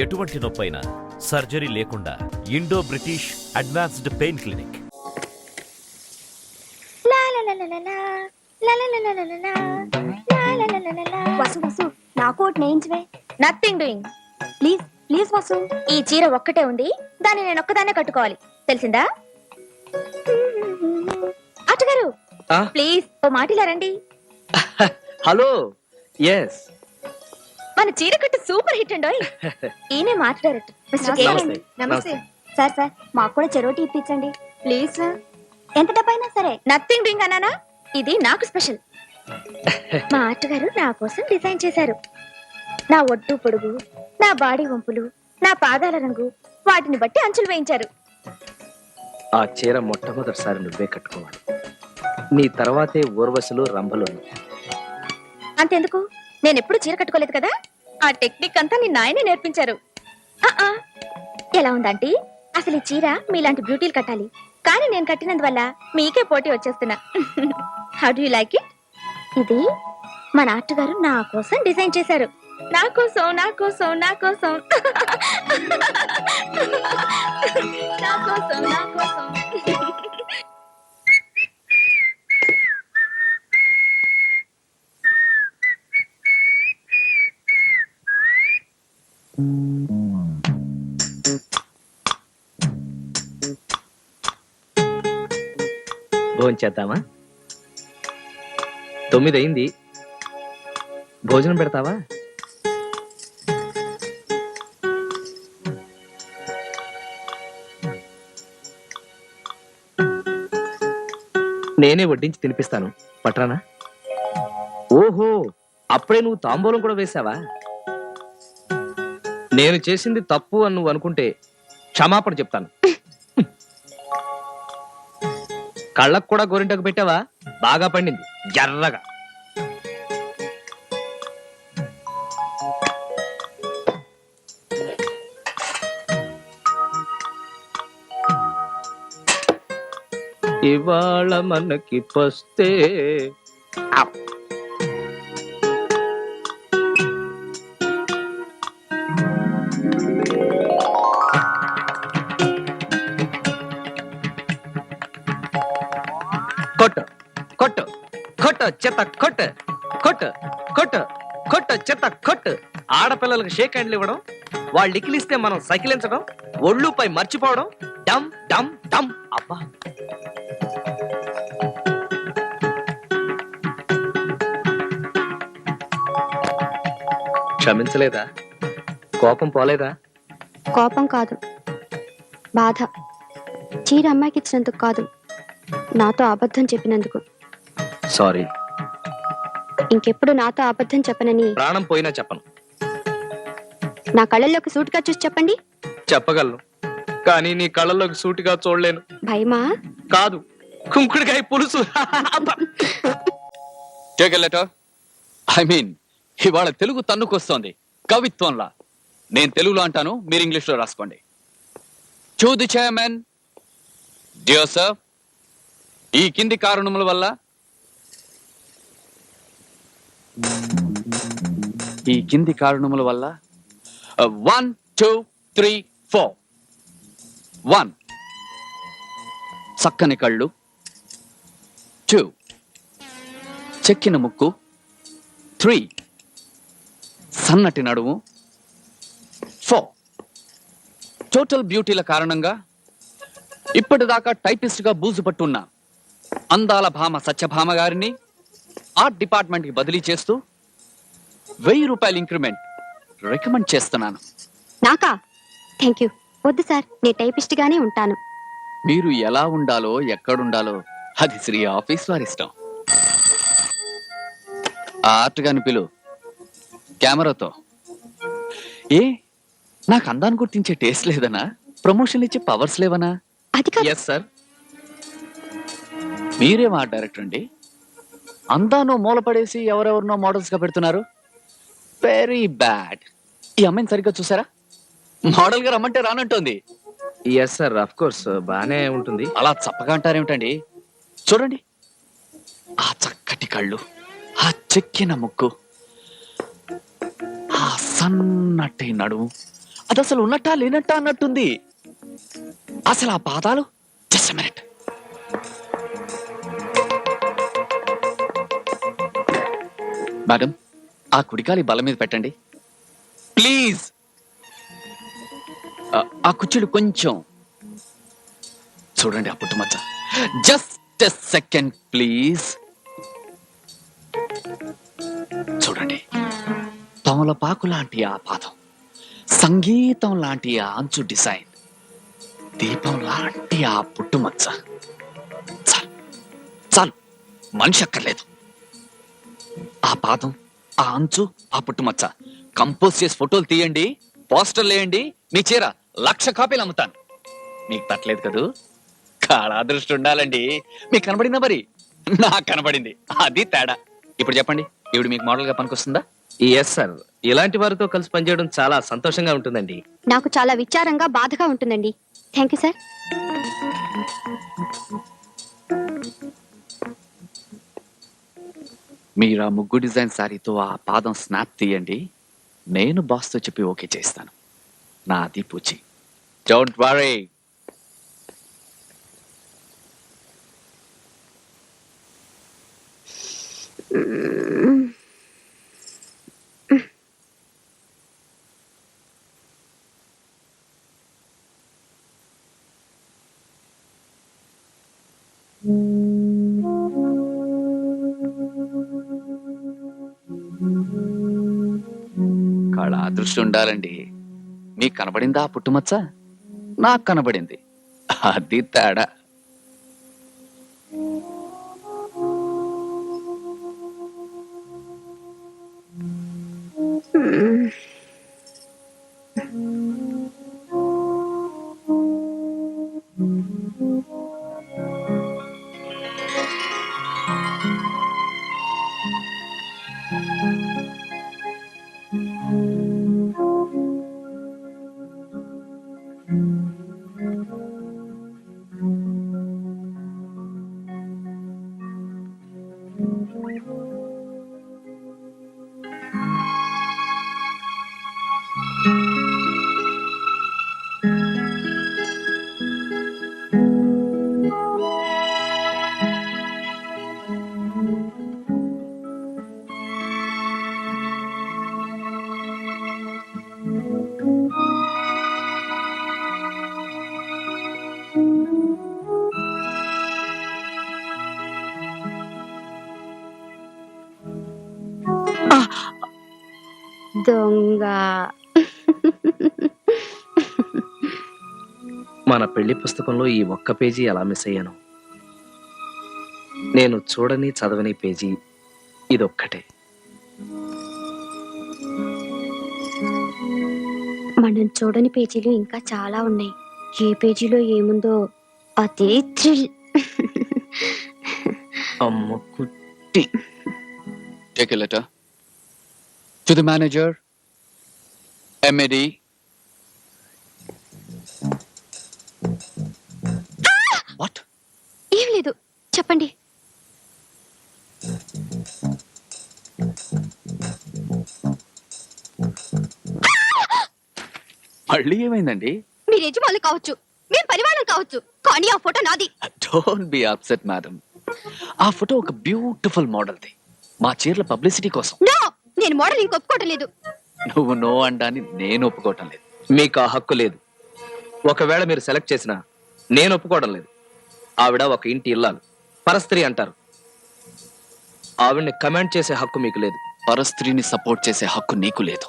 ఎటువంటి నొప్పైనా సర్జరీ లేకుండా Indo British advanced pain clinic. Vasu Vasu నాకు ఒకటి నేయించవే. Nothing doing. Please please Vasu. ఈ చీర ఒక్కటే ఉంది, దాన్ని నేను ఒక్కదాన్నే కట్టుకోవాలి, తెలిసిందా? అటుగారు ప్లీజ్ ఓ మాటిలా రండి. హలో. ఎస్, మన చీర కట్టు సూపర్ హిట్ అండి. ఈయనే మాట డైరెక్టర్ మిస్టర్ కే. నమస్తే సార్. సార్ మాకు కూడా చెరోటి ఇప్పించండి ప్లీజ్ సార్. ఎంత డబ్బైనా సరే. నథింగ్ డూయింగ్ అన్నానా, ఇది నాకు స్పెషల్. మా ఆర్ట్ గారు నా కోసం డిజైన్ చేశారు. నా ఒడ్డు పొడుగు, నా బాడీ వంపులు, నా పాదాల రంగు, వాటిని బట్టి అంచులు వేయించారు. ఆ చీర మొట్టమొదటిసారి నువ్వే కట్టుకోవాలి. నీ తర్వాతే ఊర్వశులు రంభలు. అంతెందుకు, నేను ఎప్పుడు చీర కట్టుకోలేదు కదా, ఆ టెక్నిక్ అంతా నిన్న ఆయనే నేర్పించారు. ఎలా ఉందంటే అసలు ఈ చీర మీలాంటి బ్యూటీలు కట్టాలి, కానీ నేను కట్టినందువల్ల మీకే పోటీ వచ్చేస్తున్నా. How do you like it? ఇది మన ఆర్ట్ గారు నా కోసం డిజైన్ చేశారు. నా కోసం నా కోసం నా కోసం నా కోసం నా కోసం. భోంచేద్దామా? 9 అయింది. భోజనం పెడతావా? నేనే వడ్డించి తినిపిస్తాను, పట్రానా? ఓహో, అప్పుడే నువ్వు తాంబూలం కూడా వేశావా? నేను చేసింది తప్పు అని నువ్వు అనుకుంటే క్షమాపణ చెప్తాను. కళ్ళకు కూడా గోరింటకు పెట్టావా? బాగా పండింది, ఎర్రగా. ఇవాళ మనకి పస్తే కొట్టు కొట్టు కొట్టు చెత్త కొట్టు కొట్టు కొట్టు కొట్టు చెత్త కొట్టు. ఆడపిల్లలకు షేక్ హ్యాండ్లు ఇవ్వడం, వాళ్ళు ఇకిలిస్తే మనం సైకిలించడం, ఒళ్ళుపై మర్చిపోవడం, డమ్ డమ్ డమ్. అబ్బా, క్షమించలేదా? కోపం పోలేదా? కోపం కాదు, బాధ. చీర అమ్మాయికి ఇచ్చినందుకు కాదు, నాతో అబద్ధం చెప్పినందుకు. సారీ. ఇంకెప్పుడు నాతో అబద్ధం చెప్పనని ప్రాణం పోయినా చెప్పను. నా కళ్ళల్లోకి సూటిగా చూసి చెప్పండి. చెప్పగలను, కానీ నీ కళ్ళల్లోకి సూటిగా చూడలేను. భయమా? కాదు, కుంకుడికాయ పులుసు. ఐ మీన్, ఇవాళ తెలుగు తన్నుకొస్తోంది కవిత్వంలా. నేను తెలుగులో అంటాను, మీరు ఇంగ్లీష్ లో రాసుకోండి. To the chairman. Dear sir, ఈ కింది కారణముల వల్ల ఈ కింది కారణముల వల్ల 1 2 3 4. 1 చక్కని కళ్ళు, 2 చెక్కిన ముక్కు, 3 సన్నటి నడుము, 4 టోటల్ బ్యూటీల కారణంగా ఇప్పటిదాకా టైపిస్ట్ గా బూజు పట్టున్న అందాల భామ సత్యభామ గారిని ఆర్ట్ డిపార్ట్మెంట్ కి బదిలీ చేస్తూ 1000 రూపాయల ఇంక్రిమెంట్ రికమెండ్ చేస్తున్నాను. నాకా? Thank you. వద్దు సార్, నేను టైపిస్ట్ గానే ఉంటాను. మీరు ఎలా ఉండాలో ఎక్కడుండాలో అది శ్రీ ఆఫీస్ వారి ఇష్టం. ఆ ఆర్ట్ గాని పిలు కెమెరాతో. ఏ, నాకు అందాన్ని గుర్తించే టేస్ట్ లేదనా? ప్రమోషన్ ఇచ్చే పవర్స్ లేవనా? అది కాదు. Yes sir. మీరేం ఆర్ట్ డైరెక్టర్ అండి? అందానో మూలపడేసి ఎవరెవరినో మోడల్స్ గా పెడుతున్నారు. Very bad. ఈ అమ్మాయిని సరిగ్గా చూసారా? మోడల్ గా రమ్మంటే రానంటోంది. ఎస్ సార్, ఆఫ్ కోర్స్ బానే ఉంటుంది. అలా చప్పగా అంటారేమిటండి? చూడండి, ఆ చక్కటి కళ్ళు, ఆ చెక్కిన ముక్కు, ఆ సన్నటి నడుము, అది అసలు ఉన్నట్టా లేనట్టా అన్నట్టుంది. అసలు ఆ పాదాలు జస్ట్ మినిట్. మేడం, ఆ కుడికాలి బల మీద పెట్టండి ప్లీజ్. ఆ కుర్చీలు కొంచెం చూడండి, ఆ పుట్టుమచ్చ. Just second please. చూడండి, తమలపాకు లాంటి ఆ పాదం, సంగీతం లాంటి ఆ అంచు డిజైన్, దీపం లాంటి ఆ పుట్టుమచ్చ. చాలు చాలు, మనిషి అక్కర్లేదు. ఆ పాదం, ఆ అంచు, ఆ పుట్టుమచ్చ కంపోజ్ చేసి ఫోటోలు తీయండి, పోస్టర్లు వేయండి. మీ చీర 1,00,000 కాపీలు అమ్ముతాను. మీకు తట్టలేదు కదూ? కాళ అదృష్టం ఉండాలండి. మీకు కనబడిందా? మరి నాకు కనబడింది, అది తేడా. ఇప్పుడు చెప్పండి, ఈవిడ మీకు మోడల్ గా పనికొస్తుందా? ఎస్ సార్, ఇలాంటి వారితో కలిసి పనిచేయడం చాలా సంతోషంగా ఉంటుందండి. నాకు చాలా విచారంగా బాధగా ఉంటుందండి. Thank you sir. మీరు ఆ ముగ్గు డిజైన్ సారీతో ఆ పాదం స్నాప్ తీయండి, నేను బాస్తో చెప్పి ఓకే చేస్తాను. నాది పూచి. Don't worry. కళ అదృష్టం ఉండాలండి. మీకు కనబడిందా ఆ పుట్టుమచ్చ? నాకు కనబడింది, అది తేడా. దొంగ. మన పెళ్లి పుస్తకంలో ఈ ఒక్క పేజీ ఎలా మిస్ అయ్యాను. నేను చూడని చదవని పేజీ ఇదొక్కటే. మనం చూడని పేజీలు ఇంకా చాలా ఉన్నాయి. ఏ పేజీలో ఏముందో అదే థ్రిల్. అమ్మ కుట్టి. Take a letter to the manager, MAD. What? ఏం లేదు, చెప్పండి. మళ్ళీ ఏమైందండి? మీరు యజమానులు కావచ్చు, మేము పనివాళ్ళం కావచ్చు, కానీ ఆ ఫోటో నాది. Don't be upset madam. ఆ ఫోటో ఒక బ్యూటిఫుల్ మోడల్ది, మా చీరల పబ్లిసిటీ కోసం. నో, నేను మోడలింగ్ ఒప్పుకోవటం లేదు. నువ్వు నో అండాన్ని నేను ఒప్పుకోవటం లేదు. మీకు ఆ హక్కు లేదు. ఒకవేళ మీరు సెలెక్ట్ చేసినా నేను ఒప్పుకోవడం లేదు. ఆవిడ ఒక ఇంటి ఇల్లాలు, పరస్త్రీ అంటారు. ఆవిడ్ని కమాండ్ చేసే హక్కు మీకు లేదు. పరస్త్రీని సపోర్ట్ చేసే హక్కు నీకు లేదు.